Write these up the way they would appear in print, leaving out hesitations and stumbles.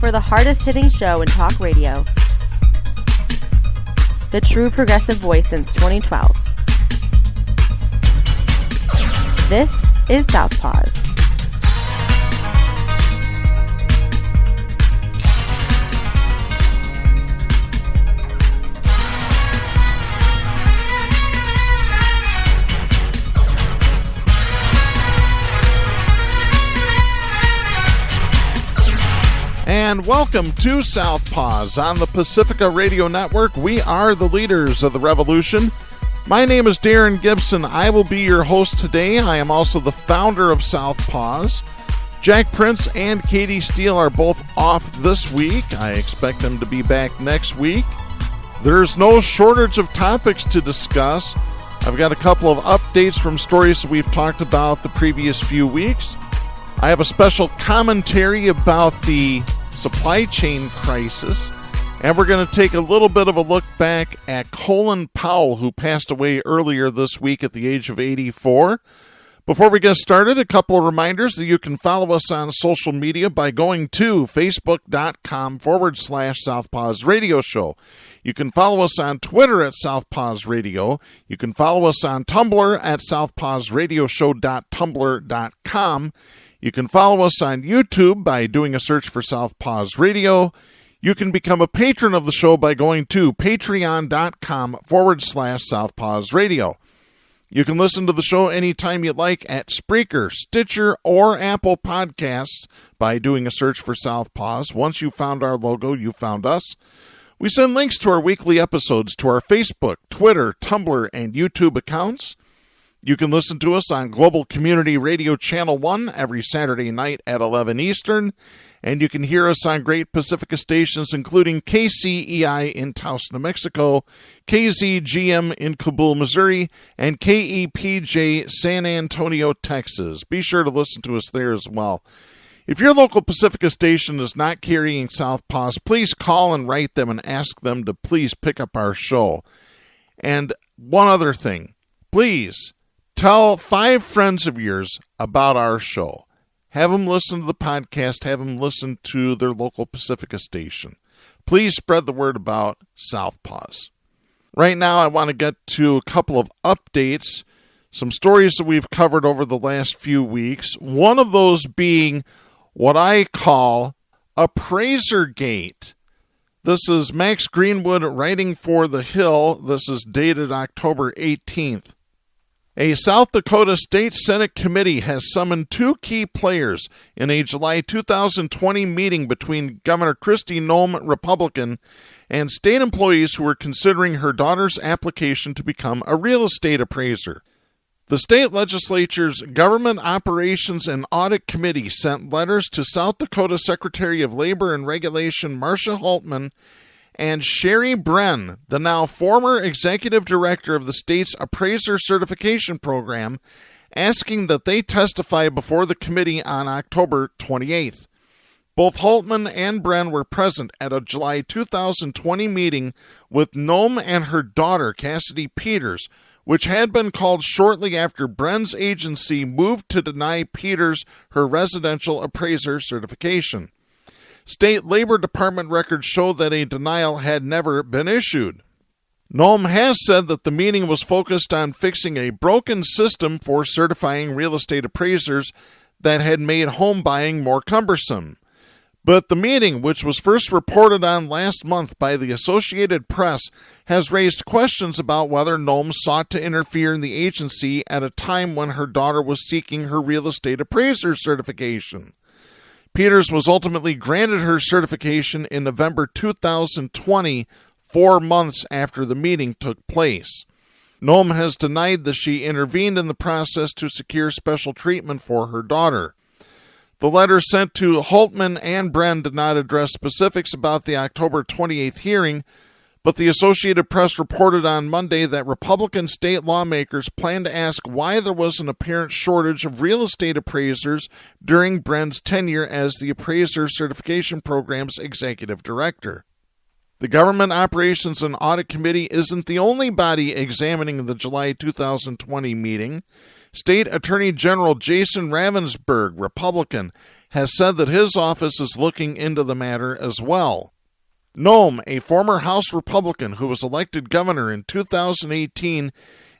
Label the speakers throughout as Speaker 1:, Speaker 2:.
Speaker 1: for the hardest-hitting show in talk radio. The true progressive voice since 2012. This is Southpaws.
Speaker 2: And welcome to Southpaws on the Pacifica Radio Network. We are the leaders of the revolution. My name is Darren Gibson. I will be your host today. I am also the founder of Southpaws. Jack Prince and Katie Steele are both off this week. I expect them to be back next week. There's no shortage of topics to discuss. I've got a couple of updates from stories that we've talked about the previous few weeks. I have a special commentary about the supply chain crisis, and we're going to take a little bit of a look back at Colin Powell, who passed away earlier this week at the age of 84. Before we get started, a couple of reminders that you can follow us on social media by going to facebook.com/Southpaws Radio Show. You can follow us on Twitter at Southpaws Radio. You can follow us on Tumblr at southpawsradioshow.tumblr.com. You can follow us on YouTube by doing a search for Southpaws Radio. You can become a patron of the show by going to patreon.com/Southpaws Radio. You can listen to the show anytime you like at Spreaker, Stitcher, or Apple Podcasts by doing a search for Southpaws. Once you found our logo, you found us. We send links to our weekly episodes to our Facebook, Twitter, Tumblr, and YouTube accounts. You can listen to us on Global Community Radio Channel 1 every Saturday night at 11 Eastern, and you can hear us on great Pacifica stations including KCEI in Taos, New Mexico, KZGM in Kabul, Missouri, and KEPJ San Antonio, Texas. Be sure to listen to us there as well. If your local Pacifica station is not carrying Southpaws, please call and write them and ask them to please pick up our show. And one other thing, please tell 5 friends of yours about our show. Have them listen to the podcast. Have them listen to their local Pacifica station. Please spread the word about Southpaws. Right now, I want to get to a couple of updates, some stories that we've covered over the last few weeks. One of those being what I call Appraisergate. This is Max Greenwood writing for The Hill. This is dated October 18th. A South Dakota State Senate committee has summoned 2 key players in a July 2020 meeting between Governor Kristi Noem, Republican, and state employees who were considering her daughter's application to become a real estate appraiser. The state legislature's Government Operations and Audit Committee sent letters to South Dakota Secretary of Labor and Regulation Marcia Holtman and Sherry Brenn, the now former executive director of the state's appraiser certification program, asking that they testify before the committee on October 28th. Both Holtman and Brenn were present at a July 2020 meeting with Noem and her daughter, Cassidy Peters, which had been called shortly after Brenn's agency moved to deny Peters her residential appraiser certification. State Labor Department records show that a denial had never been issued. Noem has said that the meeting was focused on fixing a broken system for certifying real estate appraisers that had made home buying more cumbersome. But the meeting, which was first reported on last month by the Associated Press, has raised questions about whether Noem sought to interfere in the agency at a time when her daughter was seeking her real estate appraiser certification. Peters was ultimately granted her certification in November 2020, 4 months after the meeting took place. Noem has denied that she intervened in the process to secure special treatment for her daughter. The letter sent to Holtman and Brenn did not address specifics about the October 28th hearing, but the Associated Press reported on Monday that Republican state lawmakers plan to ask why there was an apparent shortage of real estate appraisers during Brenn's tenure as the Appraiser Certification Program's executive director. The Government Operations and Audit Committee isn't the only body examining the July 2020 meeting. State Attorney General Jason Ravensburg, Republican, has said that his office is looking into the matter as well. Noem, a former House Republican who was elected governor in 2018,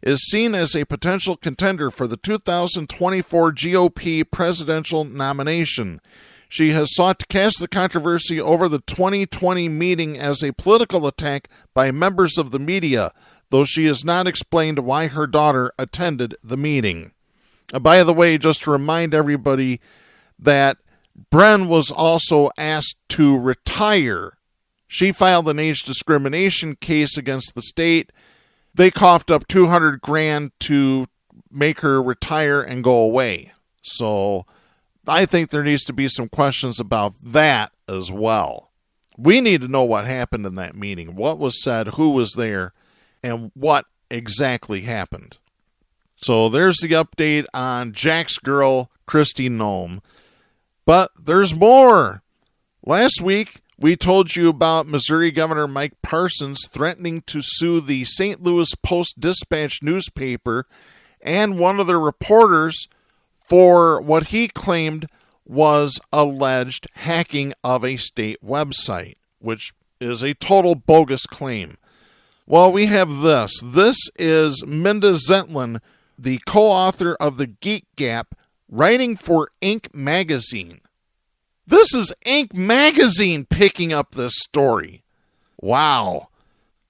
Speaker 2: is seen as a potential contender for the 2024 GOP presidential nomination. She has sought to cast the controversy over the 2020 meeting as a political attack by members of the media, though she has not explained why her daughter attended the meeting. By the way, just to remind everybody that Bren was also asked to retire. She filed an age discrimination case against the state. They coughed up $200,000 to make her retire and go away. So I think there needs to be some questions about that as well. We need to know what happened in that meeting, what was said, who was there, and what exactly happened. So there's the update on Jack's girl, Kristi Noem. But there's more. Last week, we told you about Missouri Governor Mike Parson threatening to sue the St. Louis Post-Dispatch newspaper and one of their reporters for what he claimed was alleged hacking of a state website, which is a total bogus claim. Well, we have this. This is Minda Zentlin, the co-author of The Geek Gap, writing for Inc. magazine. This is Inc. magazine picking up this story. Wow.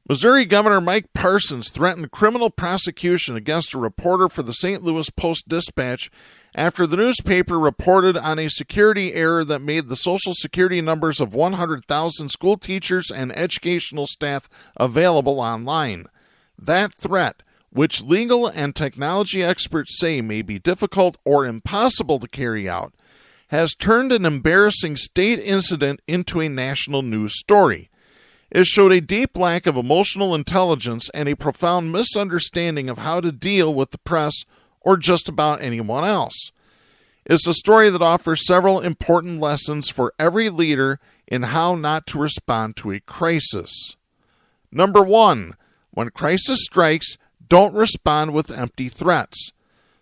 Speaker 2: Missouri Governor Mike Parson threatened criminal prosecution against a reporter for the St. Louis Post-Dispatch after the newspaper reported on a security error that made the Social Security numbers of 100,000 school teachers and educational staff available online. That threat, which legal and technology experts say may be difficult or impossible to carry out, has turned an embarrassing state incident into a national news story. It showed a deep lack of emotional intelligence and a profound misunderstanding of how to deal with the press or just about anyone else. It's a story that offers several important lessons for every leader in how not to respond to a crisis. Number 1, when crisis strikes, don't respond with empty threats.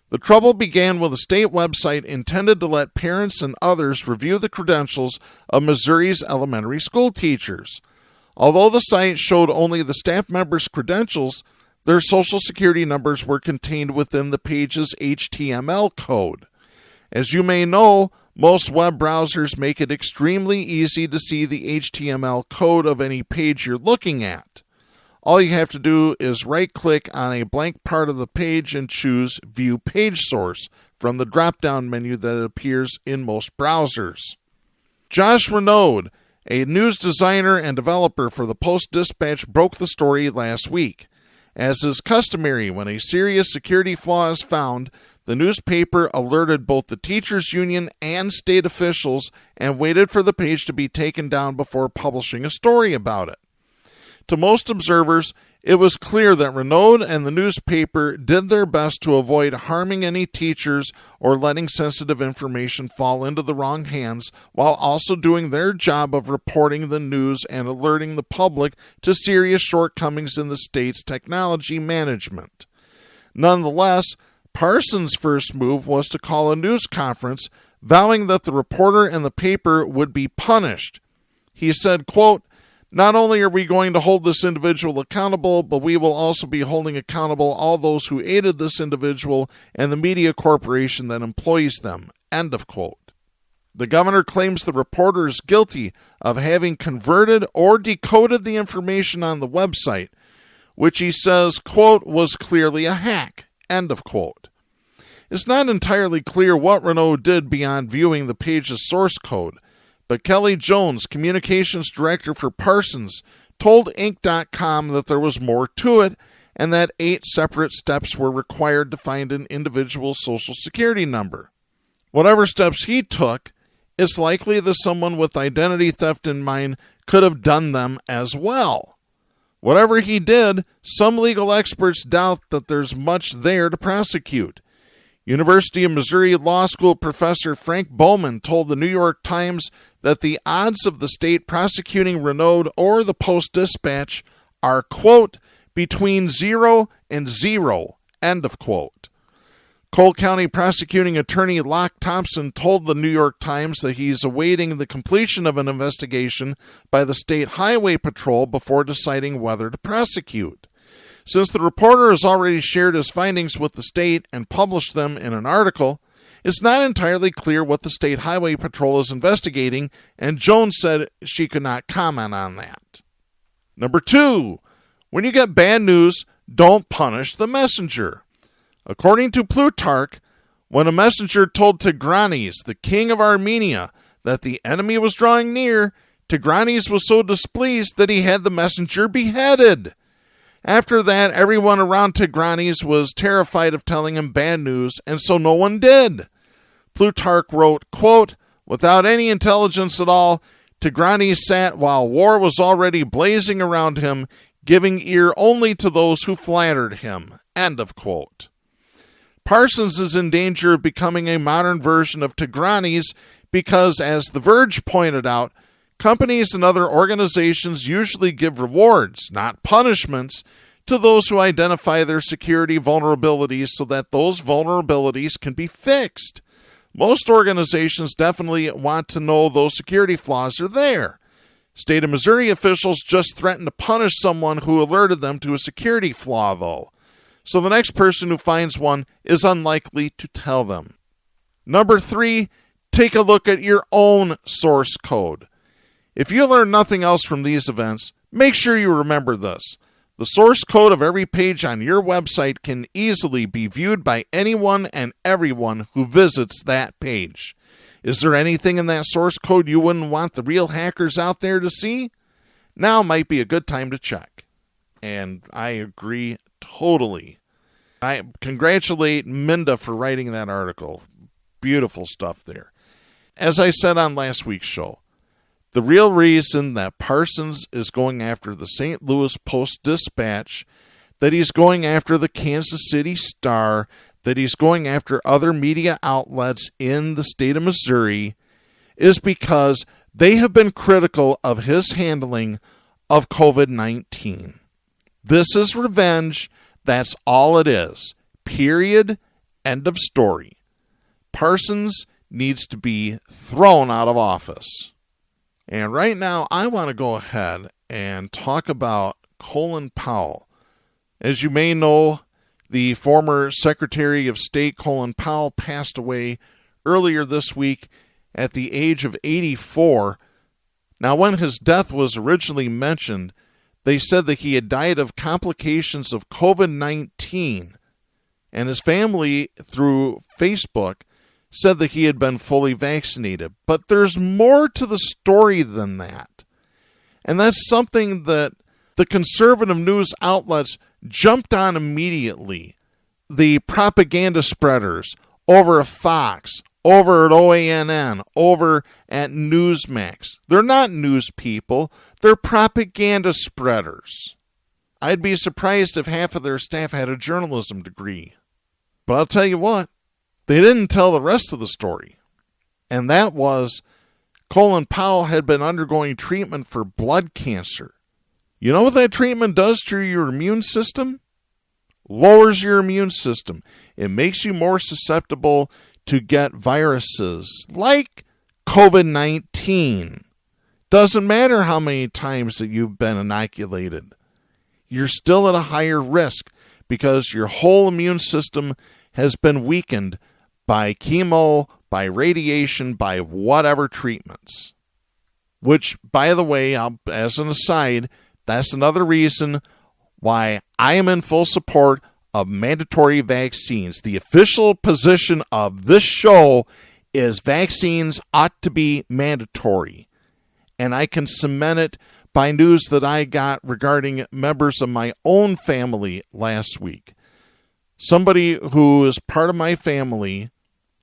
Speaker 2: The trouble began with a state website intended to let parents and others review the credentials of Missouri's elementary school teachers. Although the site showed only the staff members' credentials, their Social Security numbers were contained within the page's HTML code. As you may know, most web browsers make it extremely easy to see the HTML code of any page you're looking at. All you have to do is right-click on a blank part of the page and choose View Page Source from the drop-down menu that appears in most browsers. Josh Renaud, a news designer and developer for the Post-Dispatch, broke the story last week. As is customary when a serious security flaw is found, the newspaper alerted both the teachers' union and state officials and waited for the page to be taken down before publishing a story about it. To most observers, it was clear that Renaud and the newspaper did their best to avoid harming any teachers or letting sensitive information fall into the wrong hands, while also doing their job of reporting the news and alerting the public to serious shortcomings in the state's technology management. Nonetheless, Parsons' first move was to call a news conference, vowing that the reporter and the paper would be punished. He said, quote, "Not only are we going to hold this individual accountable, but we will also be holding accountable all those who aided this individual and the media corporation that employs them." End of quote. The governor claims the reporter is guilty of having converted or decoded the information on the website, which he says, quote, "was clearly a hack." End of quote. It's not entirely clear what Renaud did beyond viewing the page's source code, but Kelly Jones, communications director for Parsons, told Inc.com that there was more to it and that 8 separate steps were required to find an individual's Social Security number. Whatever steps he took, it's likely that someone with identity theft in mind could have done them as well. Whatever he did, some legal experts doubt that there's much there to prosecute. University of Missouri Law School professor Frank Bowman told the New York Times that the odds of the state prosecuting Renaud or the Post-Dispatch are, quote, "between 0 and 0, end of quote. Cole County Prosecuting Attorney Locke Thompson told the New York Times that he's awaiting the completion of an investigation by the State Highway Patrol before deciding whether to prosecute. Since the reporter has already shared his findings with the state and published them in an article, it's not entirely clear what the State Highway Patrol is investigating, and Jones said she could not comment on that. Number 2, when you get bad news, don't punish the messenger. According to Plutarch, when a messenger told Tigranes, the king of Armenia, that the enemy was drawing near, Tigranes was so displeased that he had the messenger beheaded. After that, everyone around Tigranes was terrified of telling him bad news, and so no one did. Plutarch wrote, quote, without any intelligence at all, Tigranes sat while war was already blazing around him, giving ear only to those who flattered him. End of quote. Parsons is in danger of becoming a modern version of Tigranes because, as The Verge pointed out, companies and other organizations usually give rewards, not punishments, to those who identify their security vulnerabilities so that those vulnerabilities can be fixed. Most organizations definitely want to know those security flaws are there. State of Missouri officials just threatened to punish someone who alerted them to a security flaw, though. So the next person who finds one is unlikely to tell them. Number 3, take a look at your own source code. If you learn nothing else from these events, make sure you remember this. The source code of every page on your website can easily be viewed by anyone and everyone who visits that page. Is there anything in that source code you wouldn't want the real hackers out there to see? Now might be a good time to check. And I agree totally. I congratulate Minda for writing that article. Beautiful stuff there. As I said on last week's show, the real reason that Parsons is going after the St. Louis Post-Dispatch, that he's going after the Kansas City Star, that he's going after other media outlets in the state of Missouri, is because they have been critical of his handling of COVID-19. This is revenge. That's all it is. Period. End of story. Parsons needs to be thrown out of office. And right now, I want to go ahead and talk about Colin Powell. As you may know, the former Secretary of State Colin Powell passed away earlier this week at the age of 84. Now, when his death was originally mentioned, they said that he had died of complications of COVID-19, and his family, through Facebook, said that he had been fully vaccinated. But there's more to the story than that. And that's something that the conservative news outlets jumped on immediately. The propaganda spreaders over at Fox, over at OANN, over at Newsmax. They're not news people. They're propaganda spreaders. I'd be surprised if half of their staff had a journalism degree. But I'll tell you what, they didn't tell the rest of the story. And that was Colin Powell had been undergoing treatment for blood cancer. You know what that treatment does to your immune system? Lowers your immune system. It makes you more susceptible to get viruses like COVID-19. Doesn't matter how many times that you've been inoculated. You're still at a higher risk because your whole immune system has been weakened by chemo, by radiation, by whatever treatments. Which, by the way, as an aside, that's another reason why I am in full support of mandatory vaccines. The official position of this show is vaccines ought to be mandatory. And I can cement it by news that I got regarding members of my own family last week. Somebody who is part of my family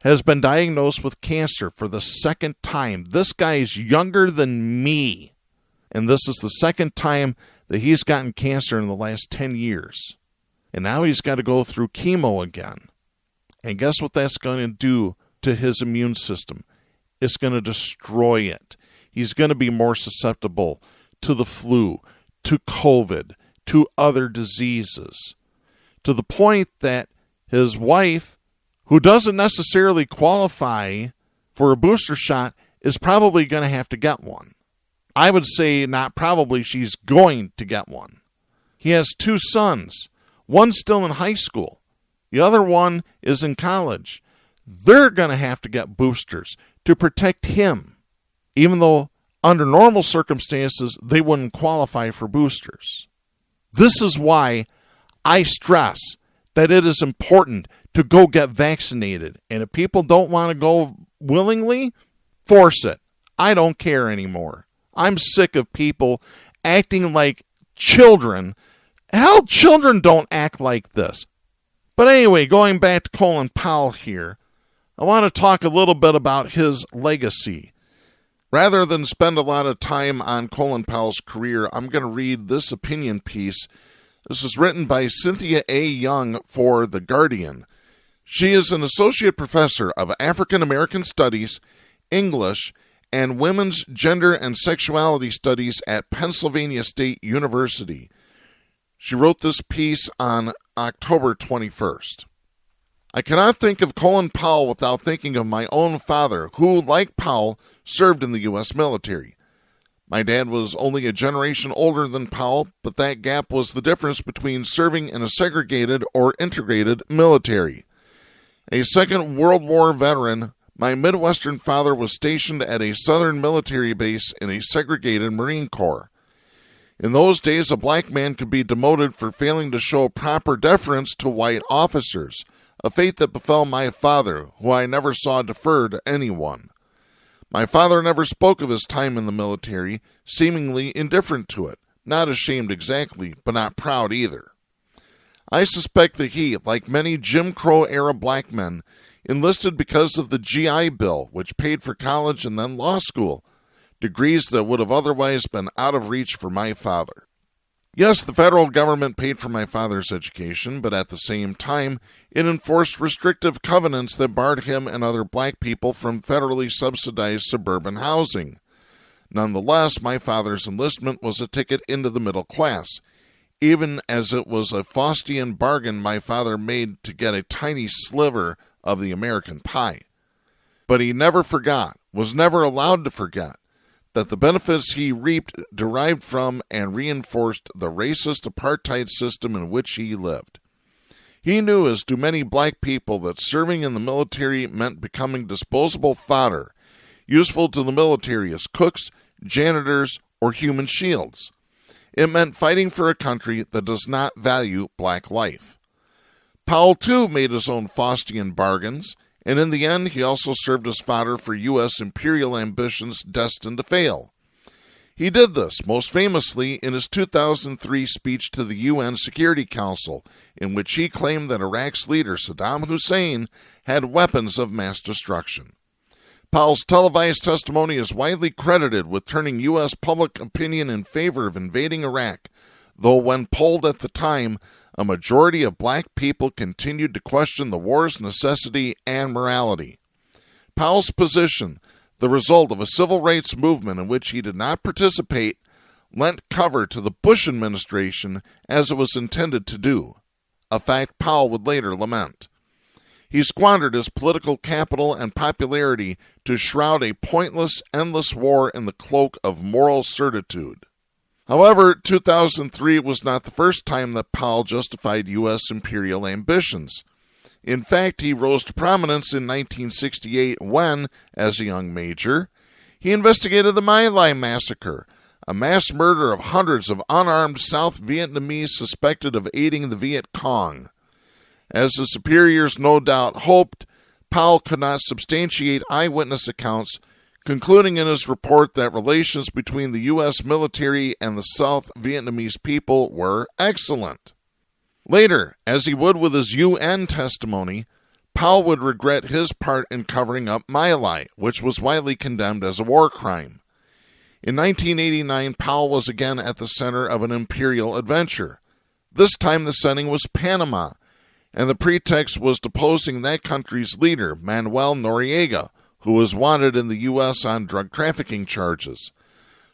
Speaker 2: has been diagnosed with cancer for the second time. This guy is younger than me. And this is the second time that he's gotten cancer in the last 10 years. And now he's got to go through chemo again. And guess what that's going to do to his immune system? It's going to destroy it. He's going to be more susceptible to the flu, to COVID, to other diseases. To the point that his wife, who doesn't necessarily qualify for a booster shot is probably going to have to get one. I would say not probably, she's going to get one. He has 2 sons. One's still in high school. The other one is in college. They're going to have to get boosters to protect him, even though under normal circumstances they wouldn't qualify for boosters. This is why I stress that it is important to go get vaccinated. And if people don't want to go willingly, force it. I don't care anymore. I'm sick of people acting like children. Hell, children don't act like this. But anyway, going back to Colin Powell here, I want to talk a little bit about his legacy. Rather than spend a lot of time on Colin Powell's career, I'm going to read this opinion piece. This is written by Cynthia A. Young for The Guardian. She is an associate professor of African American Studies, English, and Women's Gender and Sexuality Studies at Pennsylvania State University. She wrote this piece on October 21st. I cannot think of Colin Powell without thinking of my own father, who, like Powell, served in the U.S. military. My dad was only a generation older than Powell, but that gap was the difference between serving in a segregated or integrated military. A Second World War veteran, my Midwestern father was stationed at a Southern military base in a segregated Marine Corps. In those days, a black man could be demoted for failing to show proper deference to white officers, a fate that befell my father, who I never saw defer to anyone. My father never spoke of his time in the military, seemingly indifferent to it, not ashamed exactly, but not proud either. I suspect that he, like many Jim Crow-era black men, enlisted because of the GI Bill, which paid for college and then law school, degrees that would have otherwise been out of reach for my father. Yes, the federal government paid for my father's education, but at the same time, it enforced restrictive covenants that barred him and other black people from federally subsidized suburban housing. Nonetheless, my father's enlistment was a ticket into the middle class, even as it was a Faustian bargain my father made to get a tiny sliver of the American pie. But he never forgot, was never allowed to forget, that the benefits he reaped derived from and reinforced the racist apartheid system in which he lived. He knew, as do many black people, that serving in the military meant becoming disposable fodder, useful to the military as cooks, janitors, or human shields. It meant fighting for a country that does not value black life. Powell, too, made his own Faustian bargains, and in the end, he also served as fodder for U.S. imperial ambitions destined to fail. He did this, most famously, in his 2003 speech to the UN Security Council, in which he claimed that Iraq's leader, Saddam Hussein, had weapons of mass destruction. Powell's televised testimony is widely credited with turning U.S. public opinion in favor of invading Iraq, though when polled at the time, a majority of black people continued to question the war's necessity and morality. Powell's position, the result of a civil rights movement in which he did not participate, lent cover to the Bush administration as it was intended to do, a fact Powell would later lament. He squandered his political capital and popularity to shroud a pointless, endless war in the cloak of moral certitude. However, 2003 was not the first time that Powell justified U.S. imperial ambitions. In fact, he rose to prominence in 1968 when, as a young major, he investigated the My Lai massacre, a mass murder of hundreds of unarmed South Vietnamese suspected of aiding the Viet Cong. As the superiors no doubt hoped, Powell could not substantiate eyewitness accounts, concluding in his report that relations between the U.S. military and the South Vietnamese people were excellent. Later, as he would with his UN testimony, Powell would regret his part in covering up My Lai, which was widely condemned as a war crime. In 1989, Powell was again at the center of an imperial adventure. This time the setting was Panama, and the pretext was deposing that country's leader, Manuel Noriega, who was wanted in the U.S. on drug trafficking charges.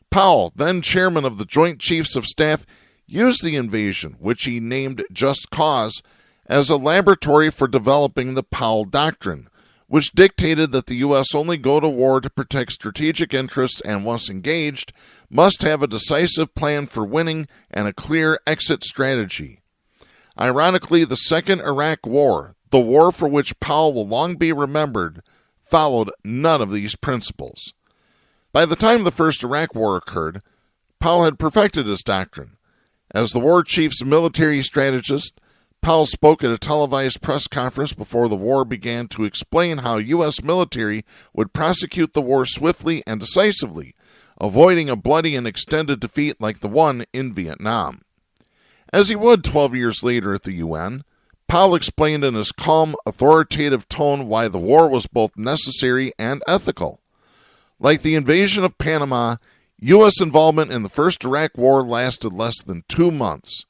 Speaker 2: Powell, then chairman of the Joint Chiefs of Staff, used the invasion, which he named Just Cause, as a laboratory for developing the Powell Doctrine, which dictated that the U.S. only go to war to protect strategic interests and, once engaged, must have a decisive plan for winning and a clear exit strategy. Ironically, the Second Iraq War, the war for which Powell will long be remembered, followed none of these principles. By the time the First Iraq War occurred, Powell had perfected his doctrine. As the war chief's military strategist, Powell spoke at a televised press conference before the war began to explain how U.S. military would prosecute the war swiftly and decisively, avoiding a bloody and extended defeat like the one in Vietnam. As he would 12 years later at the UN, Powell explained in his calm, authoritative tone why the war was both necessary and ethical. Like the invasion of Panama, U.S. involvement in the First Iraq War lasted less than 2 months.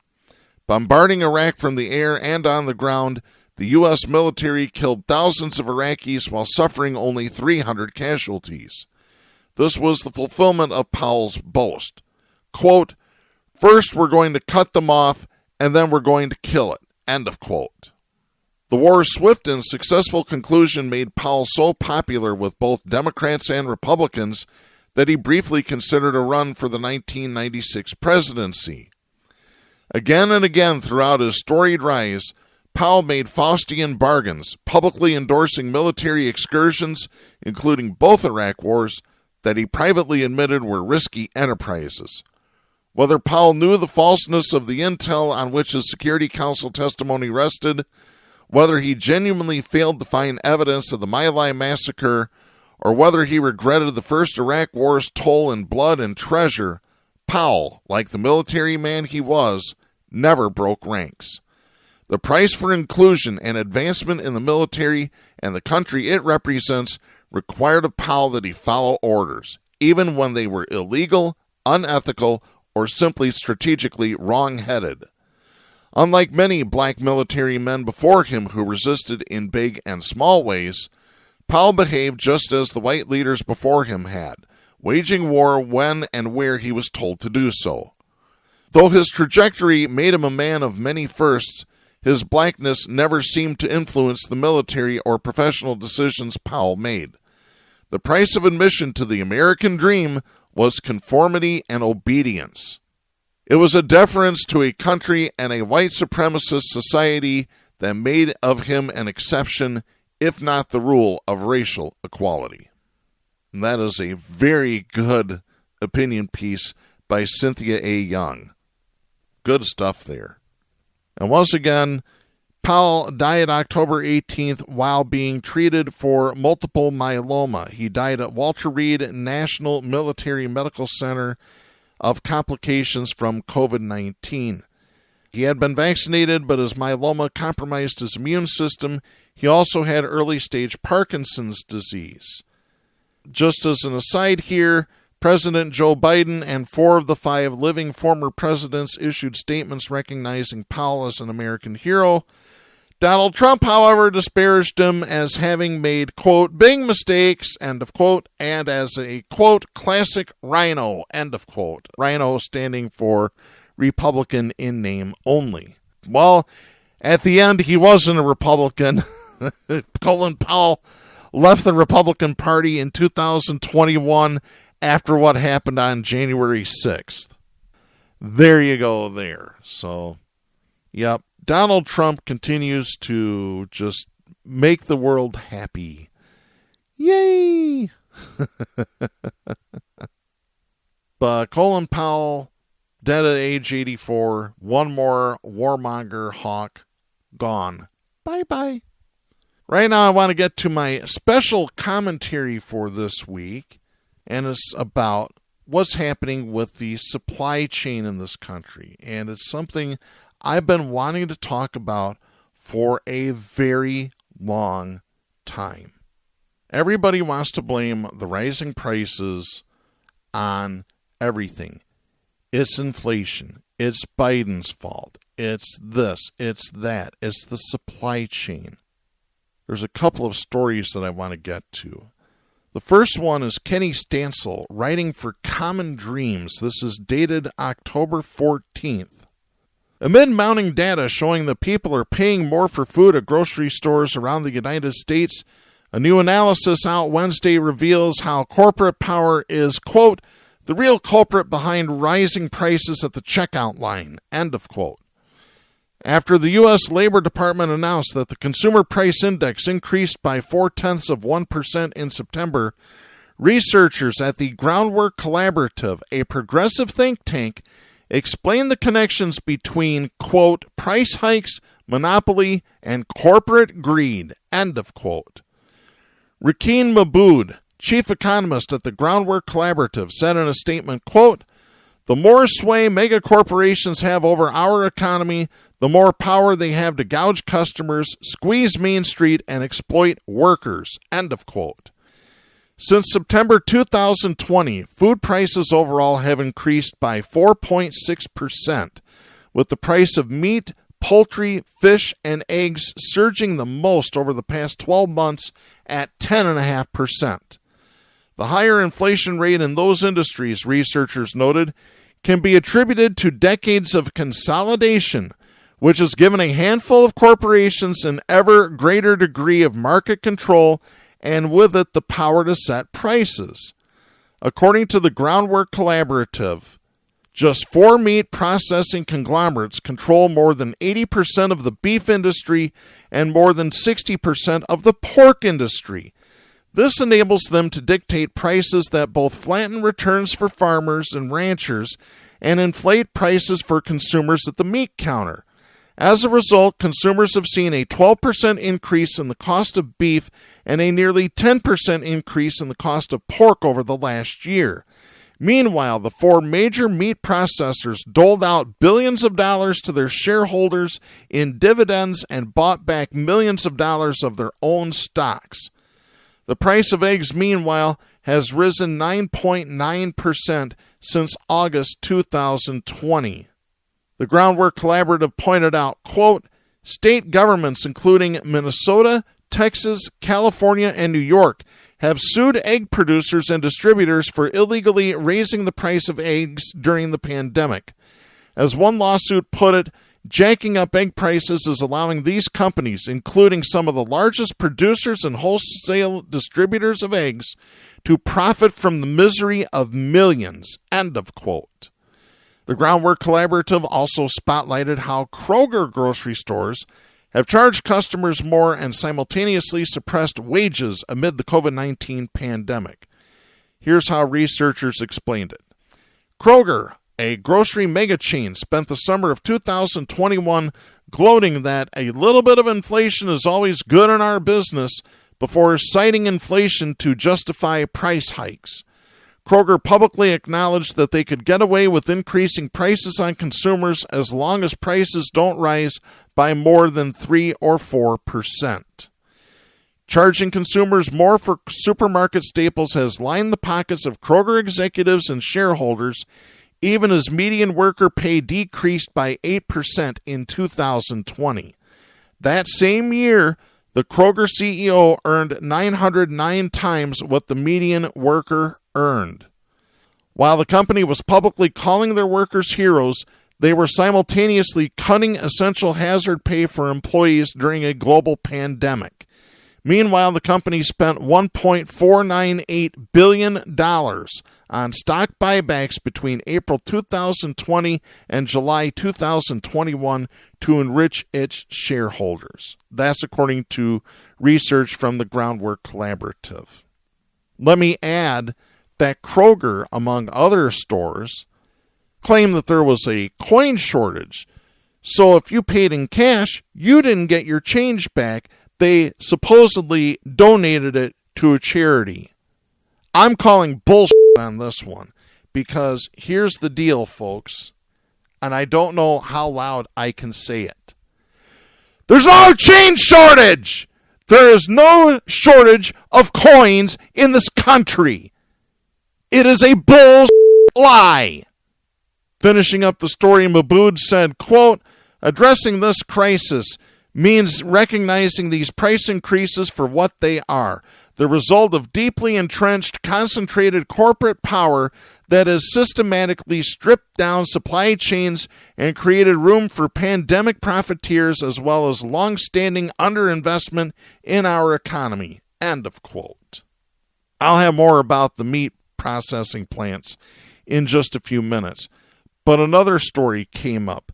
Speaker 2: Bombarding Iraq from the air and on the ground, the U.S. military killed thousands of Iraqis while suffering only 300 casualties. This was the fulfillment of Powell's boast. Quote, "First we're going to cut them off, and then we're going to kill it." End of quote. The war's swift and successful conclusion made Powell so popular with both Democrats and Republicans that he briefly considered a run for the 1996 presidency. Again and again throughout his storied rise, Powell made Faustian bargains, publicly endorsing military excursions, including both Iraq wars, that he privately admitted were risky enterprises. Whether Powell knew the falseness of the intel on which his Security Council testimony rested, whether he genuinely failed to find evidence of the My Lai massacre, or whether he regretted the First Iraq War's toll in blood and treasure, Powell, like the military man he was, never broke ranks. The price for inclusion and advancement in the military and the country it represents required of Powell that he follow orders, even when they were illegal, unethical, or simply strategically wrong-headed. Unlike many black military men before him who resisted in big and small ways, Powell behaved just as the white leaders before him had, waging war when and where he was told to do so. Though his trajectory made him a man of many firsts, his blackness never seemed to influence the military or professional decisions Powell made. The price of admission to the American dream was conformity and obedience. It was a deference to a country and a white supremacist society that made of him an exception, if not the rule, of racial equality. And that is a very good opinion piece by Cynthia A. Young. Good stuff there. And once again, Powell died October 18th while being treated for multiple myeloma. He died at Walter Reed National Military Medical Center of complications from COVID-19. He had been vaccinated, but his myeloma compromised his immune system. He also had early-stage Parkinson's disease. Just as an aside here, President Joe Biden and 4 of the 5 living former presidents issued statements recognizing Powell as an American hero. Donald Trump, however, disparaged him as having made, quote, big mistakes, end of quote, and as a, quote, classic rhino, end of quote. Rhino standing for Republican in name only. Well, at the end, he wasn't a Republican. Colin Powell left the Republican Party in 2021 after what happened on January 6th. There you go there. So, yep. Donald Trump continues to just make the world happy. Yay! But Colin Powell, dead at age 84, one more warmonger hawk, gone. Bye-bye. Right now I want to get to my special commentary for this week, and it's about what's happening with the supply chain in this country. And it's something I've been wanting to talk about for a very long time. Everybody wants to blame the rising prices on everything. It's inflation. It's Biden's fault. It's this. It's that. It's the supply chain. There's a couple of stories that I want to get to. The first one is Kenny Stansel writing for Common Dreams. This is dated October 14th. Amid mounting data showing that people are paying more for food at grocery stores around the United States, a new analysis out Wednesday reveals how corporate power is, quote, the real culprit behind rising prices at the checkout line, end of quote. After the U.S. Labor Department announced that the Consumer Price Index increased by 0.4% in September, researchers at the Groundwork Collaborative, a progressive think tank, explained the connections between, quote, price hikes, monopoly, and corporate greed, end of quote. Rakeen Mabood, chief economist at the Groundwork Collaborative, said in a statement, quote, the more sway megacorporations have over our economy, the more power they have to gouge customers, squeeze Main Street, and exploit workers, end of quote. Since September 2020, food prices overall have increased by 4.6%, with the price of meat, poultry, fish, and eggs surging the most over the past 12 months at 10.5%. The higher inflation rate in those industries, researchers noted, can be attributed to decades of consolidation, which has given a handful of corporations an ever greater degree of market control and with it the power to set prices. According to the Groundwork Collaborative, just 4 meat processing conglomerates control more than 80% of the beef industry and more than 60% of the pork industry. This enables them to dictate prices that both flatten returns for farmers and ranchers and inflate prices for consumers at the meat counter. As a result, consumers have seen a 12% increase in the cost of beef and a nearly 10% increase in the cost of pork over the last year. Meanwhile, the 4 major meat processors doled out billions of dollars to their shareholders in dividends and bought back millions of dollars of their own stocks. The price of eggs, meanwhile, has risen 9.9% since August 2020. The Groundwork Collaborative pointed out, quote, state governments including Minnesota, Texas, California, and New York have sued egg producers and distributors for illegally raising the price of eggs during the pandemic. As one lawsuit put it, jacking up egg prices is allowing these companies, including some of the largest producers and wholesale distributors of eggs, to profit from the misery of millions, end of quote. The Groundwork Collaborative also spotlighted how Kroger grocery stores have charged customers more and simultaneously suppressed wages amid the COVID-19 pandemic. Here's how researchers explained it. Kroger, a grocery mega chain, spent the summer of 2021 gloating that a little bit of inflation is always good in our business before citing inflation to justify price hikes. Kroger publicly acknowledged that they could get away with increasing prices on consumers as long as prices don't rise by more than 3 or 4%. Charging consumers more for supermarket staples has lined the pockets of Kroger executives and shareholders, even as median worker pay decreased by 8% in 2020. That same year, the Kroger CEO earned 909 times what the median worker earned. While the company was publicly calling their workers heroes, they were simultaneously cutting essential hazard pay for employees during a global pandemic. Meanwhile, the company spent $1.498 billion on stock buybacks between April 2020 and July 2021 to enrich its shareholders. That's according to research from the Groundwork Collaborative. Let me add that Kroger, among other stores, claimed that there was a coin shortage. So if you paid in cash, you didn't get your change back. They supposedly donated it to a charity. I'm calling bullshit on this one because here's the deal, folks, and I don't know how loud I can say it. There's no change shortage! There is no shortage of coins in this country. It is a bullshit lie. Finishing up the story, Mabood said, quote, addressing this crisis means recognizing these price increases for what they are. the result of deeply entrenched, concentrated corporate power that has systematically stripped down supply chains and created room for pandemic profiteers as well as long-standing underinvestment in our economy. End of quote. I'll have more about the meat processing plants in just a few minutes, but another story came up.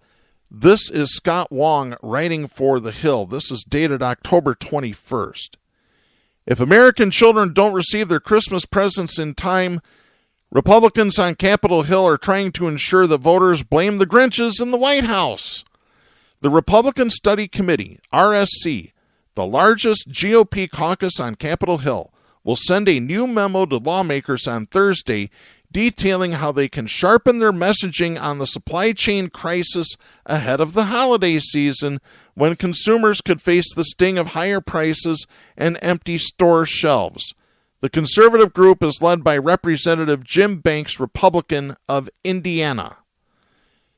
Speaker 2: This is Scott Wong writing for The Hill. This is dated October 21st. If American children don't receive their Christmas presents in time, Republicans on Capitol Hill are trying to ensure that voters blame the Grinches in the White House. The Republican Study Committee, RSC, the largest GOP caucus on Capitol Hill, will send a new memo to lawmakers on Thursday detailing how they can sharpen their messaging on the supply chain crisis ahead of the holiday season when consumers could face the sting of higher prices and empty store shelves. The conservative group is led by Representative Jim Banks, Republican of Indiana.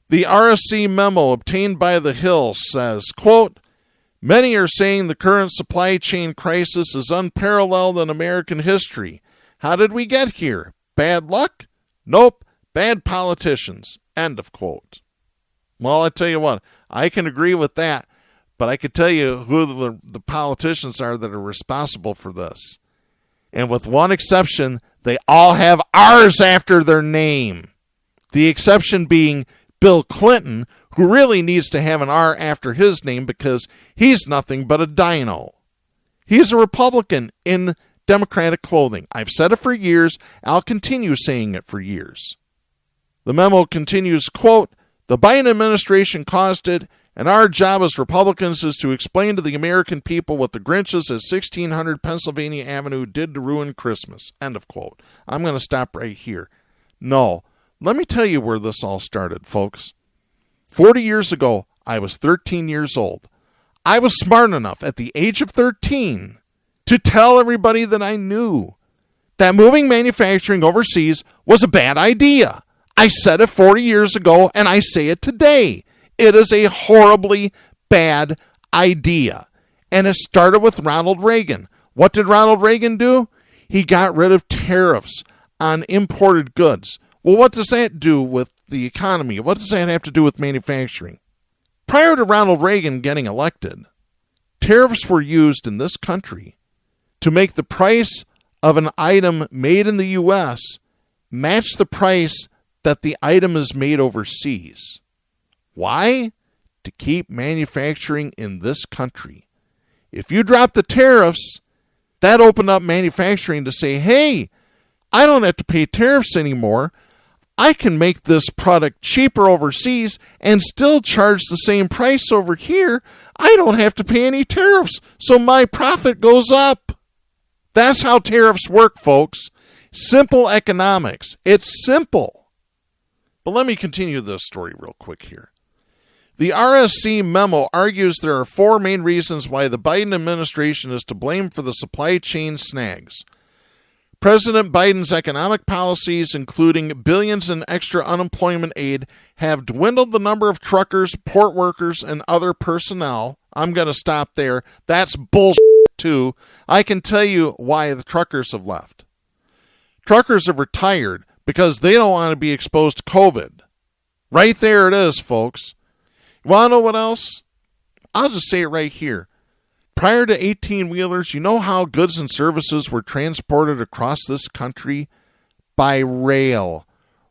Speaker 2: The RSC memo obtained by The Hill says, quote, "Many are saying the current supply chain crisis is unparalleled in American history. How did we get here? Bad luck? Nope, bad politicians." End of quote. Well, I tell you what, I can agree with that, but I could tell you who the politicians are that are responsible for this. And with one exception, they all have R's after their name. The exception being Bill Clinton, who really needs to have an R after his name because he's nothing but a dino. He's a Republican in Democratic clothing. I've said it for years. I'll continue saying it for years. The memo continues, quote, "The Biden administration caused it, and our job as Republicans is to explain to the American people what the Grinches at 1600 Pennsylvania Avenue did to ruin Christmas." End of quote. I'm going to stop right here. No, let me tell you where this all started, folks. 40 years ago, I was 13 years old. I was smart enough at the age of 13 to tell everybody that I knew that moving manufacturing overseas was a bad idea. I said it 40 years ago, and I say it today. It is a horribly bad idea. And it started with Ronald Reagan. What did Ronald Reagan do? He got rid of tariffs on imported goods. Well, what does that do with the economy? What does that have to do with manufacturing? Prior to Ronald Reagan getting elected, tariffs were used in this country to make the price of an item made in the U.S. match the price that the item is made overseas. Why? To keep manufacturing in this country. If you drop the tariffs, that opened up manufacturing to say, hey, I don't have to pay tariffs anymore. I can make this product cheaper overseas and still charge the same price over here. I don't have to pay any tariffs, so my profit goes up. That's how tariffs work, folks. Simple economics. It's simple. But let me continue this story real quick here. The RSC memo argues there are four main reasons why the Biden administration is to blame for the supply chain snags. President Biden's economic policies, including billions in extra unemployment aid, have dwindled the number of truckers, port workers, and other personnel. I'm going to stop there. That's bullshit, too. I can tell you why the truckers have left. Truckers have retired because they don't want to be exposed to COVID. Right there it is, folks. You want to know what else? I'll just say it right here. Prior to 18-wheelers, you know how goods and services were transported across this country? By rail.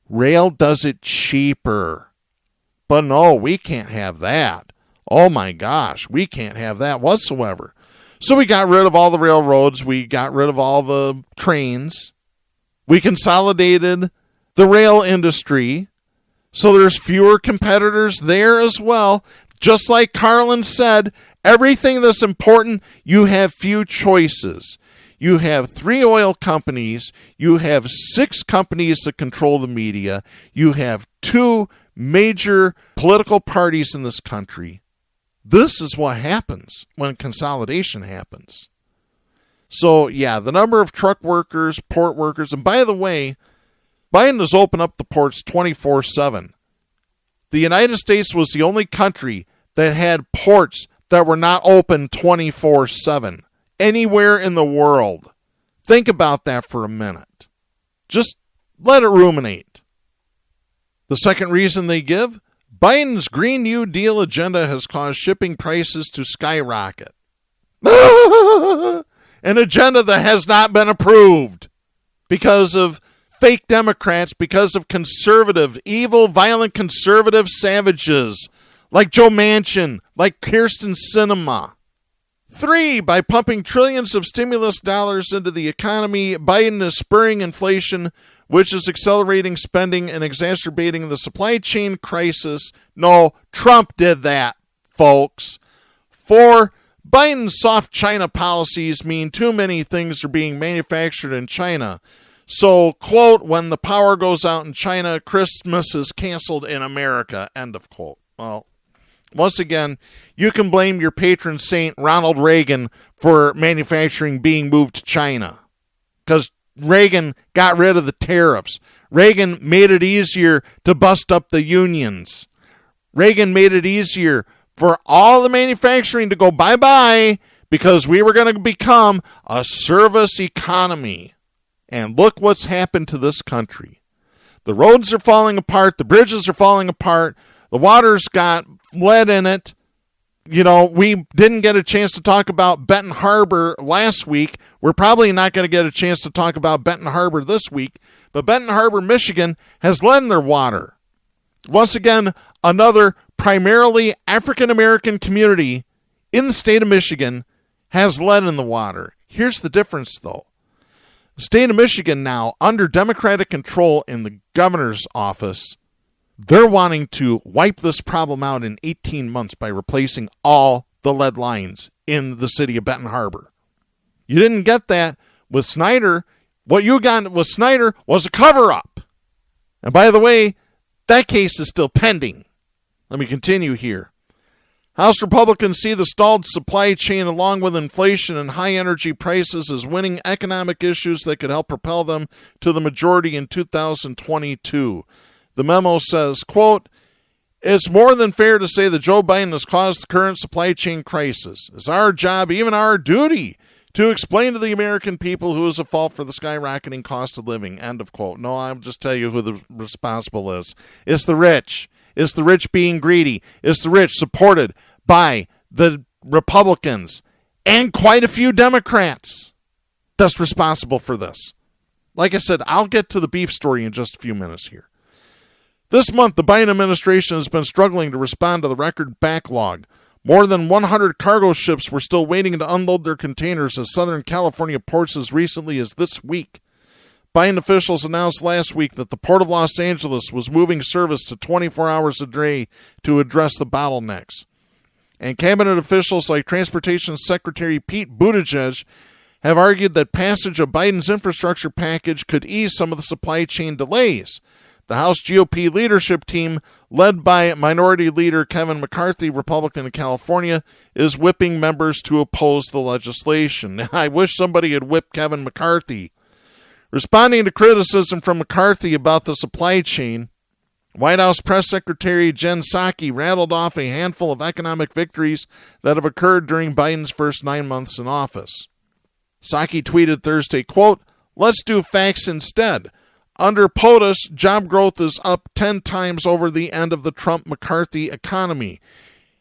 Speaker 2: Rail does it cheaper. But no, we can't have that. Oh my gosh, we can't have that whatsoever. So we got rid of all the railroads. We got rid of all the trains. We consolidated the rail industry. So there's fewer competitors there as well. Just like Carlin said, everything that's important, you have few choices. You have 3 oil companies. You have 6 companies that control the media. You have 2 major political parties in this country. This is what happens when consolidation happens. So, yeah, the number of truck workers, port workers, and by the way, Biden has opened up the ports 24/7. The United States was the only country that had ports that were not open 24/7 anywhere in the world. Think about that for a minute. Just let it ruminate. The second reason they give, Biden's Green New Deal agenda has caused shipping prices to skyrocket. An agenda that has not been approved because of fake Democrats, because of conservative, evil, violent conservative savages like Joe Manchin, like Kyrsten Sinema. 3, by pumping trillions of stimulus dollars into the economy, Biden is spurring inflation, which is accelerating spending and exacerbating the supply chain crisis. No, Trump did that, folks. 4, Biden's soft China policies mean too many things are being manufactured in China. So, quote, when the power goes out in China, Christmas is canceled in America, end of quote. Well, once again, you can blame your patron saint, Ronald Reagan, for manufacturing being moved to China. Because Reagan got rid of the tariffs. Reagan made it easier to bust up the unions. Reagan made it easier for all the manufacturing to go bye-bye because we were going to become a service economy. And look what's happened to this country. The roads are falling apart. The bridges are falling apart. The water's got lead in it. You know, we didn't get a chance to talk about Benton Harbor last week. We're probably not going to get a chance to talk about Benton Harbor this week. But Benton Harbor, Michigan, has lead in their water. Once again, another primarily African-American community in the state of Michigan has lead in the water. Here's the difference, though. The state of Michigan now, under Democratic control in the governor's office, they're wanting to wipe this problem out in 18 months by replacing all the lead lines in the city of Benton Harbor. You didn't get that with Snyder. What you got with Snyder was a cover-up. And by the way, that case is still pending. Let me continue here. House Republicans see the stalled supply chain along with inflation and high energy prices as winning economic issues that could help propel them to the majority in 2022. The memo says, quote, it's more than fair to say that Joe Biden has caused the current supply chain crisis. It's our job, even our duty, to explain to the American people who is at fault for the skyrocketing cost of living. End of quote. No, I'll just tell you who the responsible is. It's the rich. It's the rich being greedy. It's the rich supported by the Republicans and quite a few Democrats that's responsible for this. Like I said, I'll get to the beef story in just a few minutes here. This month, the Biden administration has been struggling to respond to the record backlog. More than 100 cargo ships were still waiting to unload their containers at Southern California ports as recently as this week. Biden officials announced last week that the Port of Los Angeles was moving service to 24 hours a day to address the bottlenecks. And cabinet officials like Transportation Secretary Pete Buttigieg have argued that passage of Biden's infrastructure package could ease some of the supply chain delays. The House GOP leadership team, led by Minority Leader Kevin McCarthy, Republican of California, is whipping members to oppose the legislation. I wish somebody had whipped Kevin McCarthy. Responding to criticism from McCarthy about the supply chain, White House Press Secretary Jen Psaki rattled off a handful of economic victories that have occurred during Biden's first 9 months in office. Psaki tweeted Thursday, quote, let's do facts instead. Under POTUS, job growth is up 10 times over the end of the Trump-McCarthy economy.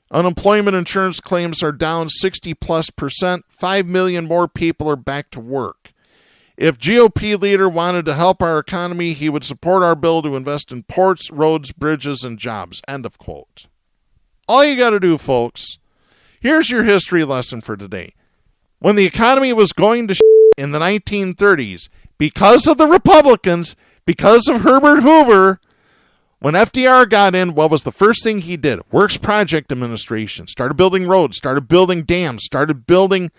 Speaker 2: Unemployment insurance claims are down 60+%. 5 million more people are back to work. If GOP leader wanted to help our economy, he would support our bill to invest in ports, roads, bridges, and jobs. End of quote. All you got to do, folks, here's your history lesson for today. When the economy was going to in the 1930s, because of the Republicans, because of Herbert Hoover, when FDR got in, what was the first thing he did? Works Project Administration. Started building roads, started building dams, started building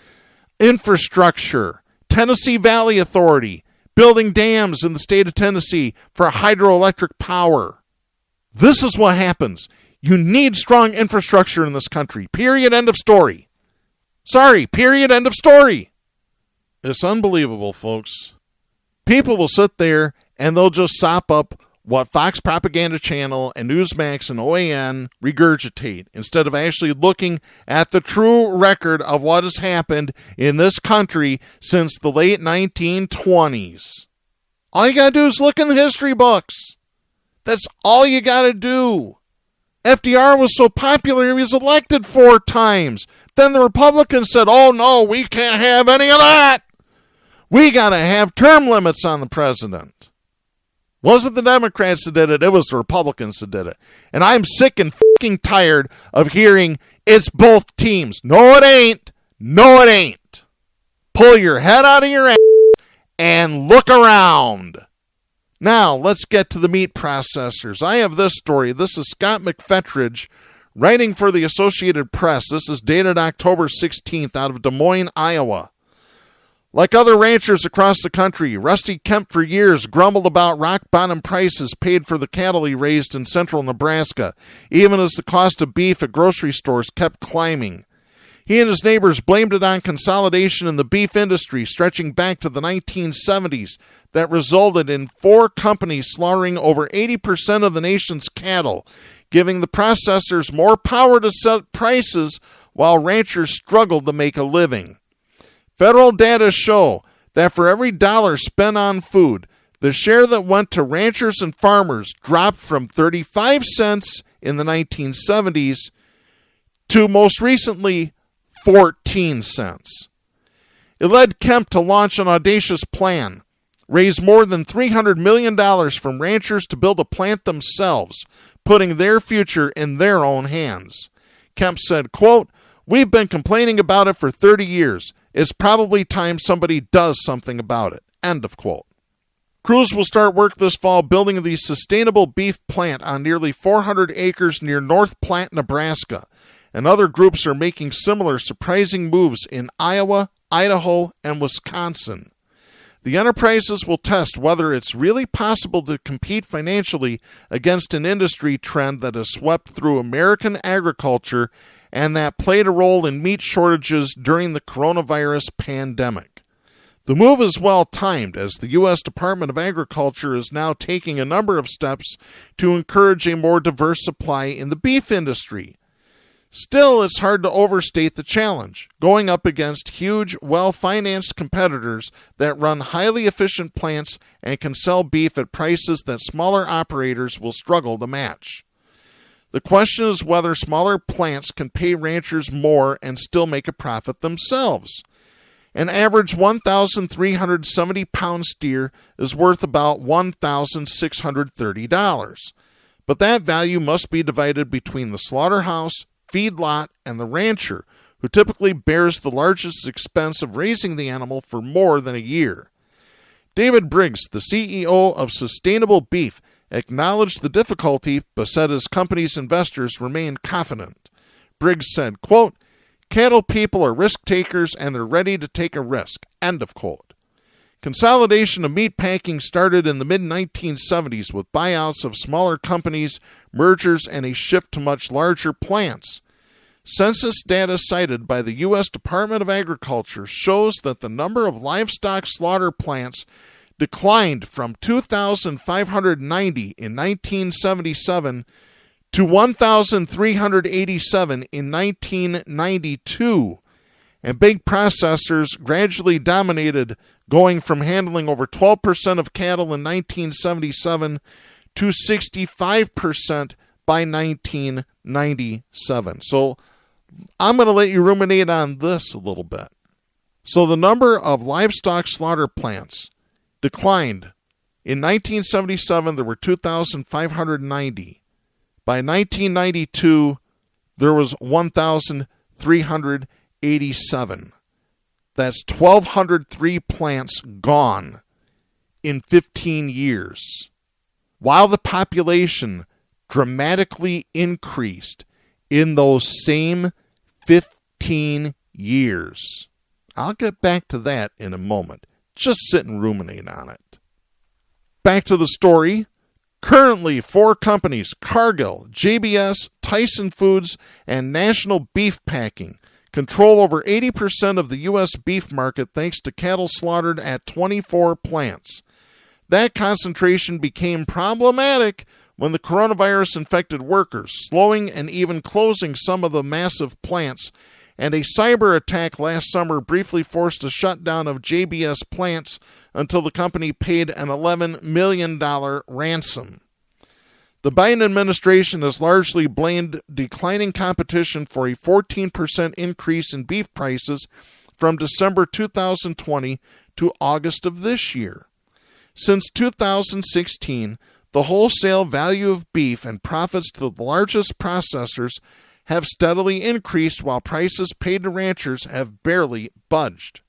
Speaker 2: infrastructure. Tennessee Valley Authority, building dams in the state of Tennessee for hydroelectric power. This is what happens. You need strong infrastructure in this country. Period. End of story. Sorry. Period. End of story. It's unbelievable, folks. People will sit there and they'll just sop up what Fox Propaganda Channel and Newsmax and OAN regurgitate instead of actually looking at the true record of what has happened in this country since the late 1920s. All you got to do is look in the history books. That's all you got to do. FDR was so popular, he was elected 4 times. Then the Republicans said, oh no, we can't have any of that. We got to have term limits on the president. Wasn't the Democrats that did it, it was the Republicans that did it. And I'm sick and fucking tired of hearing it's both teams. No, it ain't. No, it ain't. Pull your head out of your ass and look around. Now, let's get to the meat processors. I have this story. This is Scott McFetridge writing for the Associated Press. This is dated October 16th out of Des Moines, Iowa. Like other ranchers across the country, Rusty Kemp for years grumbled about rock-bottom prices paid for the cattle he raised in central Nebraska, even as the cost of beef at grocery stores kept climbing. He and his neighbors blamed it on consolidation in the beef industry stretching back to the 1970s that resulted in 4 companies slaughtering over 80% of the nation's cattle, giving the processors more power to set prices while ranchers struggled to make a living. Federal data show that for every dollar spent on food, the share that went to ranchers and farmers dropped from 35 cents in the 1970s to most recently 14 cents. It led Kemp to launch an audacious plan, raise more than $300 million from ranchers to build a plant themselves, putting their future in their own hands. Kemp said, quote, "We've been complaining about it for 30 years. It's probably time somebody does something about it." End of quote. Crews will start work this fall building the sustainable beef plant on nearly 400 acres near North Platte, Nebraska. And other groups are making similar surprising moves in Iowa, Idaho, and Wisconsin. The enterprises will test whether it's really possible to compete financially against an industry trend that has swept through American agriculture and that played a role in meat shortages during the coronavirus pandemic. The move is well timed, as the U.S. Department of Agriculture is now taking a number of steps to encourage a more diverse supply in the beef industry. Still, it's hard to overstate the challenge, going up against huge, well-financed competitors that run highly efficient plants and can sell beef at prices that smaller operators will struggle to match. The question is whether smaller plants can pay ranchers more and still make a profit themselves. An average 1,370-pound steer is worth about $1,630, but that value must be divided between the slaughterhouse, feedlot, and the rancher, who typically bears the largest expense of raising the animal for more than a year. David Briggs, the CEO of Sustainable Beef, acknowledged the difficulty, but said his company's investors remain confident. Briggs said, quote, "Cattle people are risk takers and they're ready to take a risk." End of quote. Consolidation of meat packing started in the mid-1970s with buyouts of smaller companies, mergers, and a shift to much larger plants. Census data cited by the U.S. Department of Agriculture shows that the number of livestock slaughter plants declined from 2,590 in 1977 to 1,387 in 1992, and big processors gradually dominated, going from handling over 12% of cattle in 1977 to 65% by 1997. So I'm going to let you ruminate on this a little bit. So the number of livestock slaughter plants declined. In 1977, there were 2,590. By 1992, there was 1,387. That's 1,203 plants gone in 15 years, while the population dramatically increased in those same 15 years. I'll get back to that in a moment. Just sit and ruminate on it. Back to the story. Currently, 4 companies, Cargill, JBS, Tyson Foods, and National Beef Packing, control over 80% of the U.S. beef market thanks to cattle slaughtered at 24 plants. That concentration became problematic when the coronavirus infected workers, slowing and even closing some of the massive plants, and a cyber attack last summer briefly forced a shutdown of JBS plants until the company paid an $11 million ransom. The Biden administration has largely blamed declining competition for a 14% increase in beef prices from December 2020 to August of this year. Since 2016, the wholesale value of beef and profits to the largest processors have steadily increased while prices paid to ranchers have barely budged.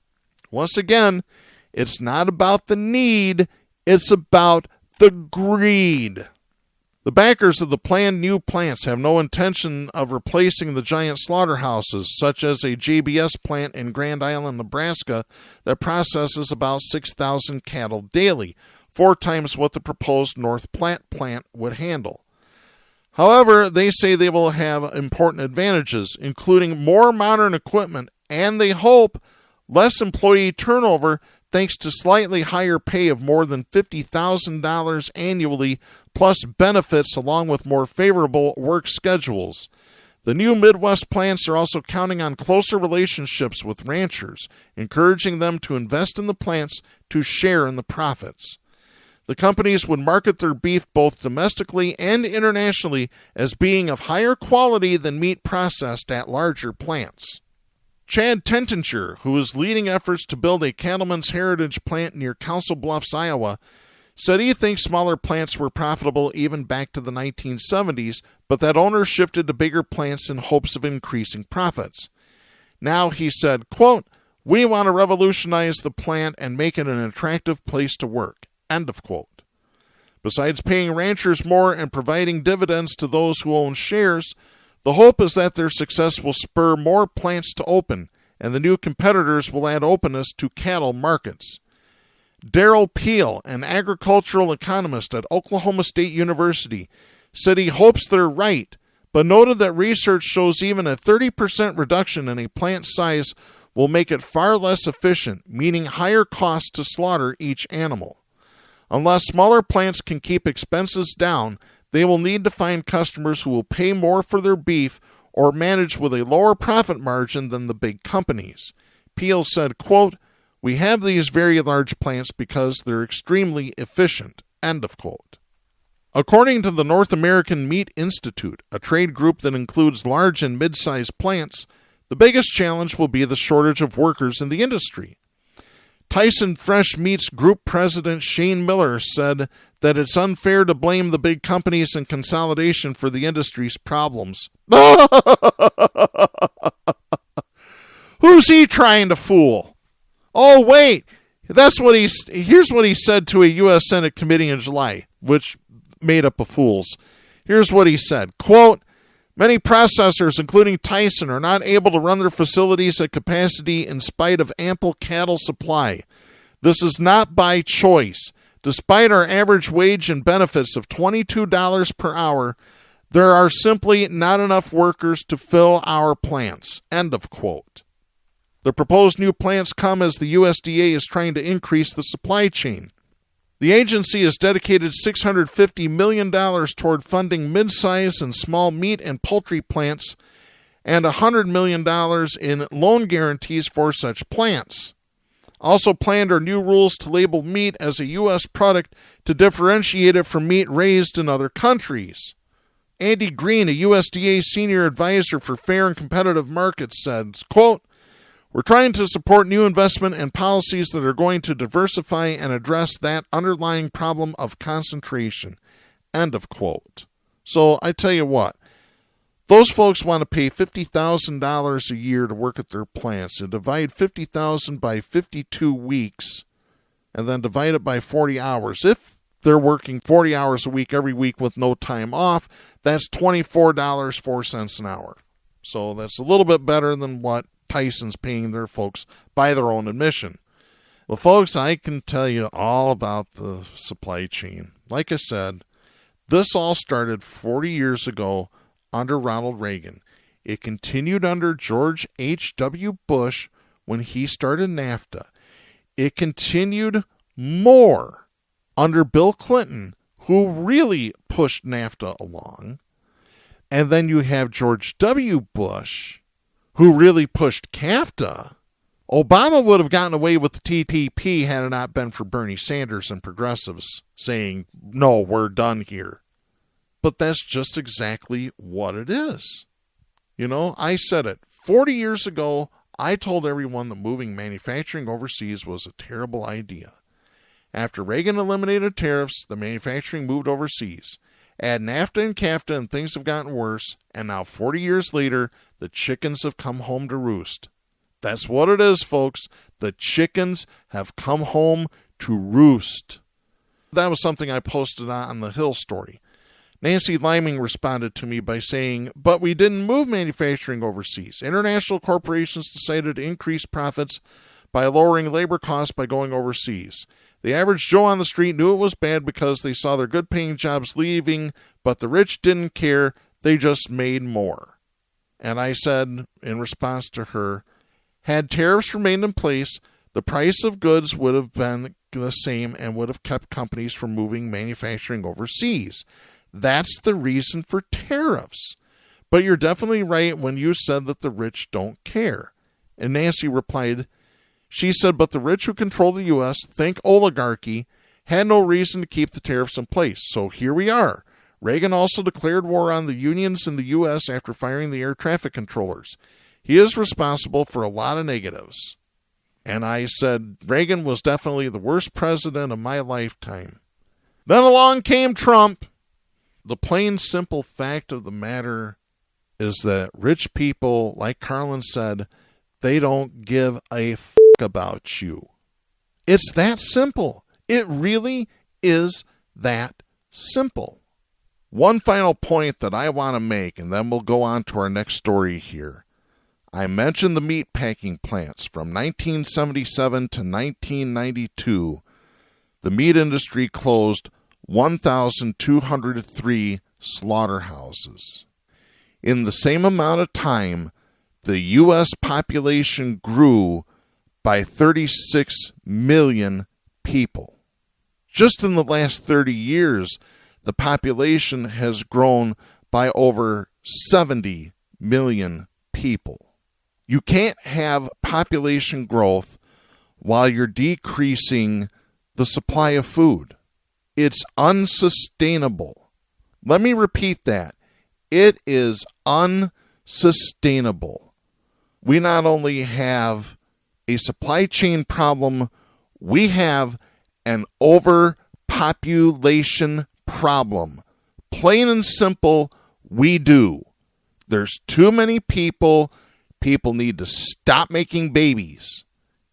Speaker 2: Once again, it's not about the need, it's about the greed. The backers of the planned new plants have no intention of replacing the giant slaughterhouses, such as a JBS plant in Grand Island, Nebraska, that processes about 6,000 cattle daily, 4 times what the proposed North Platte plant would handle. However, they say they will have important advantages, including more modern equipment, and they hope less employee turnover thanks to slightly higher pay of more than $50,000 annually, plus benefits along with more favorable work schedules. The new Midwest plants are also counting on closer relationships with ranchers, encouraging them to invest in the plants to share in the profits. The companies would market their beef both domestically and internationally as being of higher quality than meat processed at larger plants. Chad Tentinger, who is leading efforts to build a cattleman's heritage plant near Council Bluffs, Iowa, said he thinks smaller plants were profitable even back to the 1970s, but that owners shifted to bigger plants in hopes of increasing profits. Now, he said, quote, "We want to revolutionize the plant and make it an attractive place to work." End of quote. Besides paying ranchers more and providing dividends to those who own shares, the hope is that their success will spur more plants to open, and the new competitors will add openness to cattle markets. Darrell Peel, an agricultural economist at Oklahoma State University, said he hopes they're right, but noted that research shows even a 30% reduction in a plant size will make it far less efficient, meaning higher costs to slaughter each animal. Unless smaller plants can keep expenses down, they will need to find customers who will pay more for their beef or manage with a lower profit margin than the big companies. Peel said, quote, "We have these very large plants because they're extremely efficient." End of quote. According to the North American Meat Institute, a trade group that includes large and mid-sized plants, the biggest challenge will be the shortage of workers in the industry. Tyson Fresh Meats Group President Shane Miller said that it's unfair to blame the big companies and consolidation for the industry's problems. Who's he trying to fool? Oh, wait. Here's what he said to a U.S. Senate committee in July, which made up of fools. Here's what he said, quote, "Many processors, including Tyson, are not able to run their facilities at capacity in spite of ample cattle supply. This is not by choice. Despite our average wage and benefits of $22 per hour, there are simply not enough workers to fill our plants." End of quote. The proposed new plants come as the USDA is trying to increase the supply chain. The agency has dedicated $650 million toward funding mid-size and small meat and poultry plants and $100 million in loan guarantees for such plants. Also planned are new rules to label meat as a U.S. product to differentiate it from meat raised in other countries. Andy Green, a USDA senior advisor for fair and competitive markets, said, quote, "We're trying to support new investment and policies that are going to diversify and address that underlying problem of concentration." End of quote. So I tell you what, those folks want to pay $50,000 a year to work at their plants. So divide $50,000 by 52 weeks and then divide it by 40 hours. If they're working 40 hours a week every week with no time off, that's $24.04 an hour. So that's a little bit better than what Tyson's paying their folks by their own admission. Well, folks, I can tell you all about the supply chain. Like I said, this all started 40 years ago under Ronald Reagan. It continued under George H.W. Bush when he started NAFTA. It continued more under Bill Clinton, who really pushed NAFTA along. And then you have George W. Bush, who really pushed CAFTA. Obama would have gotten away with the TPP had it not been for Bernie Sanders and progressives saying, no, we're done here. But that's just exactly what it is. You know, I said it 40 years ago. I told everyone that moving manufacturing overseas was a terrible idea. After Reagan eliminated tariffs, the manufacturing moved overseas. Add NAFTA and CAFTA and things have gotten worse, and now 40 years later, the chickens have come home to roost. That's what it is, folks. The chickens have come home to roost. That was something I posted on the Hill story. Nancy Liming responded to me by saying, but we didn't move manufacturing overseas. International corporations decided to increase profits by lowering labor costs by going overseas. The average Joe on the street knew it was bad because they saw their good-paying jobs leaving, but the rich didn't care. They just made more. And I said, in response to her, had tariffs remained in place, the price of goods would have been the same and would have kept companies from moving manufacturing overseas. That's the reason for tariffs. But you're definitely right when you said that the rich don't care. And Nancy replied, she said, but the rich who control the U.S., think oligarchy, had no reason to keep the tariffs in place. So here we are. Reagan also declared war on the unions in the U.S. after firing the air traffic controllers. He is responsible for a lot of negatives. And I said, Reagan was definitely the worst president of my lifetime. Then along came Trump. The plain, simple fact of the matter is that rich people, like Carlin said, they don't give a f*** about you. It's that simple. It really is that simple. One final point that I want to make, and then we'll go on to our next story here. I mentioned the meat packing plants. From 1977 to 1992, the meat industry closed 1,203 slaughterhouses. In the same amount of time, the U.S. population grew by 36 million people. Just in the last 30 years, the population has grown by over 70 million people. You can't have population growth while you're decreasing the supply of food. It's unsustainable. Let me repeat that. It is unsustainable. We not only have a supply chain problem, we have an overpopulation problem. Plain and simple, we do. There's too many people. People need to stop making babies.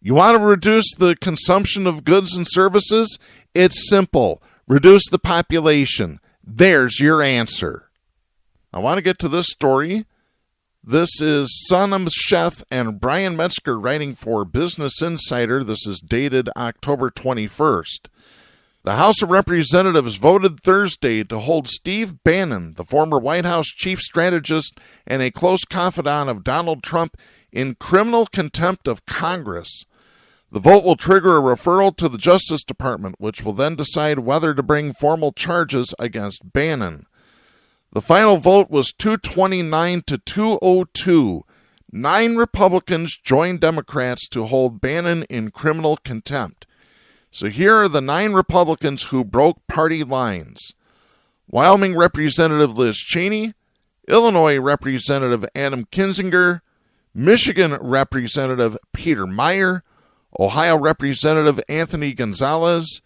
Speaker 2: You want to reduce the consumption of goods and services? It's simple. Reduce the population. There's your answer. I want to get to this story. This is Sonam Sheth and Brian Metzger writing for Business Insider. This is dated October 21st. The House of Representatives voted Thursday to hold Steve Bannon, the former White House chief strategist and a close confidant of Donald Trump, in criminal contempt of Congress. The vote will trigger a referral to the Justice Department, which will then decide whether to bring formal charges against Bannon. The final vote was 229 to 202. 9 Republicans joined Democrats to hold Bannon in criminal contempt. So here are the 9 Republicans who broke party lines. Wyoming Representative Liz Cheney, Illinois Representative Adam Kinzinger, Michigan Representative Peter Meyer, Ohio Representative Anthony Gonzalez,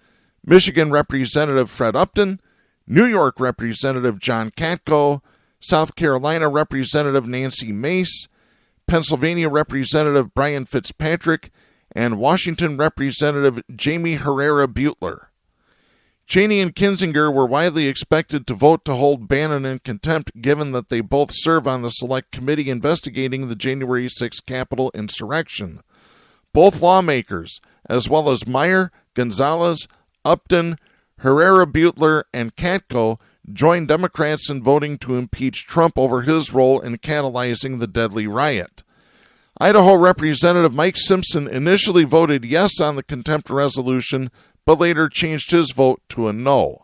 Speaker 2: Michigan Representative Fred Upton, New York Representative John Katko, South Carolina Representative Nancy Mace, Pennsylvania Representative Brian Fitzpatrick, and Washington Representative Jamie Herrera Butler. Cheney and Kinzinger were widely expected to vote to hold Bannon in contempt, given that they both serve on the Select Committee investigating the January 6 Capitol insurrection. Both lawmakers, as well as Meyer, Gonzalez, Upton, Herrera Butler, and Katko, joined Democrats in voting to impeach Trump over his role in catalyzing the deadly riot. Idaho Representative Mike Simpson initially voted yes on the contempt resolution, but later changed his vote to a no.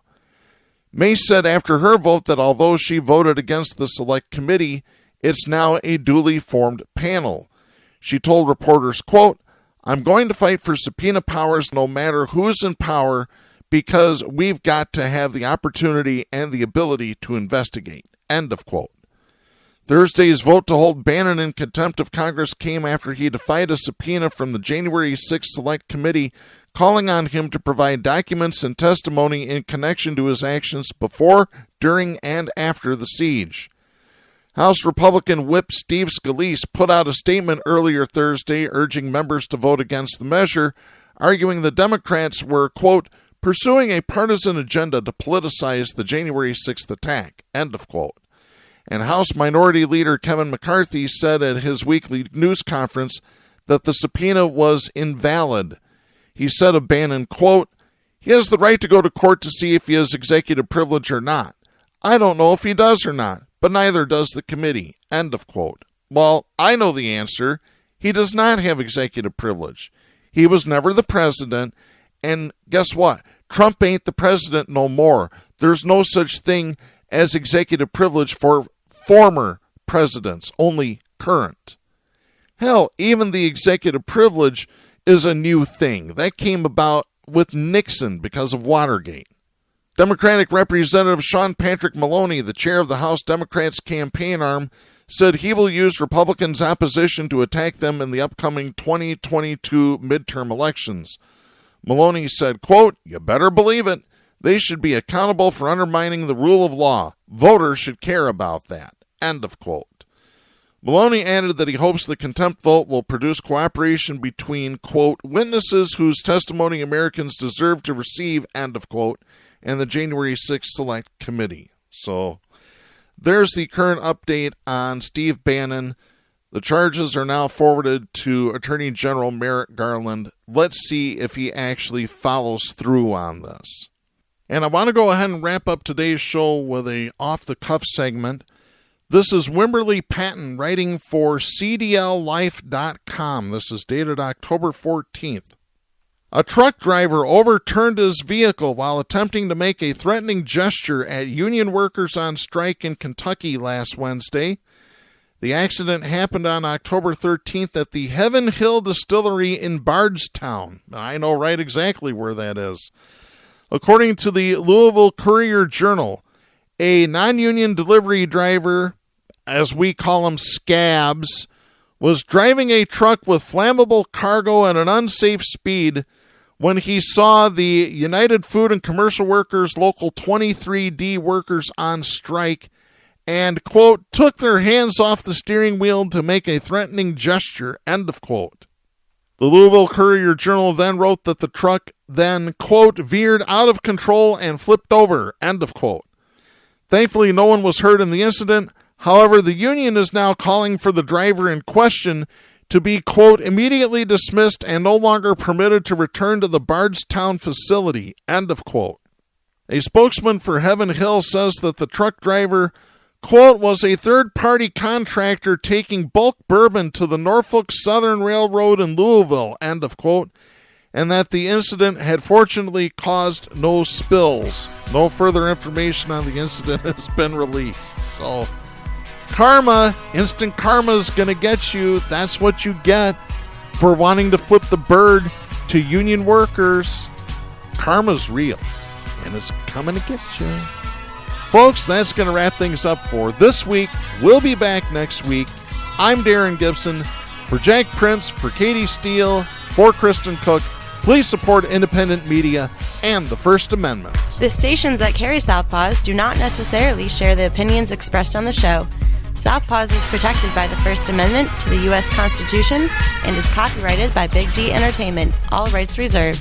Speaker 2: May said after her vote that although she voted against the select committee, it's now a duly formed panel. She told reporters, quote, "I'm going to fight for subpoena powers no matter who's in power because we've got to have the opportunity and the ability to investigate," end of quote. Thursday's vote to hold Bannon in contempt of Congress came after he defied a subpoena from the January 6th Select Committee calling on him to provide documents and testimony in connection to his actions before, during, and after the siege. House Republican Whip Steve Scalise put out a statement earlier Thursday urging members to vote against the measure, arguing the Democrats were, quote, "pursuing a partisan agenda to politicize the January 6th attack," end of quote. And House Minority Leader Kevin McCarthy said at his weekly news conference that the subpoena was invalid. He said of Bannon, quote, "He has the right to go to court to see if he has executive privilege or not. I don't know if he does or not, but neither does the committee," end of quote. Well, I know the answer. He does not have executive privilege. He was never the president, and guess what? Trump ain't the president no more. There's no such thing as executive privilege for former presidents, only current. Hell, even the executive privilege is a new thing. That came about with Nixon because of Watergate. Democratic Representative Sean Patrick Maloney, the chair of the House Democrats' campaign arm, said he will use Republicans' opposition to attack them in the upcoming 2022 midterm elections. Maloney said, quote, "You better believe it. They should be accountable for undermining the rule of law. Voters should care about that," end of quote. Maloney added that he hopes the contempt vote will produce cooperation between, quote, "witnesses whose testimony Americans deserve to receive," end of quote, and the January 6th Select Committee. So there's the current update on Steve Bannon. The charges are now forwarded to Attorney General Merrick Garland. Let's see if he actually follows through on this. And I want to go ahead and wrap up today's show with a off-the-cuff segment. This is Wimberly Patton writing for CDLLife.com. This is dated October 14th. A truck driver overturned his vehicle while attempting to make a threatening gesture at union workers on strike in Kentucky last Wednesday. The accident happened on October 13th at the Heaven Hill Distillery in Bardstown. I know right exactly where that is. According to the Louisville Courier-Journal, a non-union delivery driver, as we call them scabs, was driving a truck with flammable cargo at an unsafe speed when he saw the United Food and Commercial Workers Local 23D workers on strike and, quote, "took their hands off the steering wheel to make a threatening gesture," end of quote. The Louisville Courier-Journal then wrote that the truck then, quote, "veered out of control and flipped over," end of quote. Thankfully, no one was hurt in the incident. However, the union is now calling for the driver in question to be, quote, "immediately dismissed and no longer permitted to return to the Bardstown facility," end of quote. A spokesman for Heaven Hill says that the truck driver, quote, "was a third-party contractor taking bulk bourbon to the Norfolk Southern Railroad in Louisville," end of quote, and that the incident had fortunately caused no spills. No further information on the incident has been released. So, karma, instant karma is going to get you. That's what you get for wanting to flip the bird to union workers. Karma's real, and it's coming to get you. Folks, that's going to wrap things up for this week. We'll be back next week. I'm Darren Gibson. For Jack Prince, for Katie Steele, for Kristen Cook, please support independent media and the First Amendment.
Speaker 1: The stations that carry Southpaws do not necessarily share the opinions expressed on the show. Southpaws is protected by the First Amendment to the U.S. Constitution and is copyrighted by Big D Entertainment. All rights reserved.